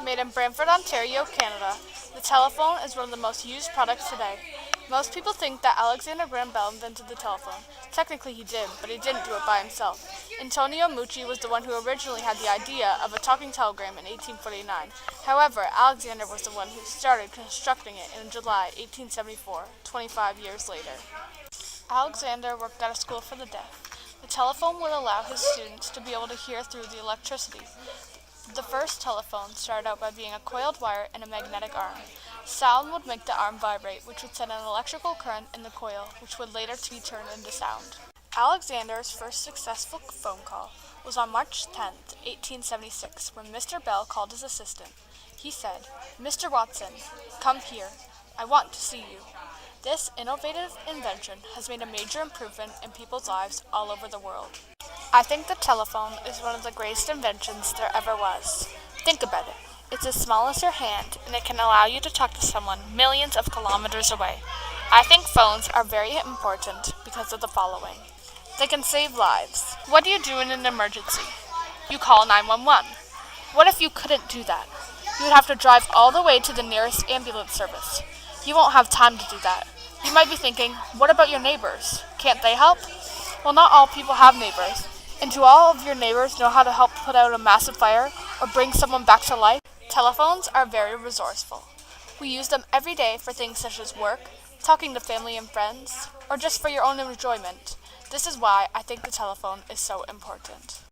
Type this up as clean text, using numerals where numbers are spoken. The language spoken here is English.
Made in Brantford, Ontario, Canada, the telephone is one of the most used products today. Most people think that Alexander Graham Bell invented the telephone. Technically he did, but he didn't do it by himself. Antonio Mucci was the one who originally had the idea of a talking telegram in 1849. However, Alexander was the one who started constructing it in July 1874, 25 years later. Alexander worked at a school for the deaf. The telephone would allow his students to be able to hear through the electricity. The first telephone started out by being a coiled wire and a magnetic arm. Sound would make the arm vibrate, which would send an electrical current in the coil, which would later be turned into sound. Alexander's first successful phone call was on March 10, 1876, when Mr. Bell called his assistant. He said, "Mr. Watson, come here. I want to see you." This innovative invention has made a major improvement in people's lives all over the world. I think the telephone is one of the greatest inventions there ever was. Think about it. It's as small as your hand, and it can allow you to talk to someone millions of kilometers away. I think phones are very important because of the following. They can save lives. What do you do in an emergency? You call 911. What if you couldn't do that? You would have to drive all the way to the nearest ambulance service. You won't have time to do that. You might be thinking, what about your neighbors? Can't they help? Well, not all people have neighbors. And do all of your neighbors know how to help put out a massive fire or bring someone back to life? Telephones are very resourceful. We use them every day for things such as work, talking to family and friends, or just for your own enjoyment. This is why I think the telephone is so important.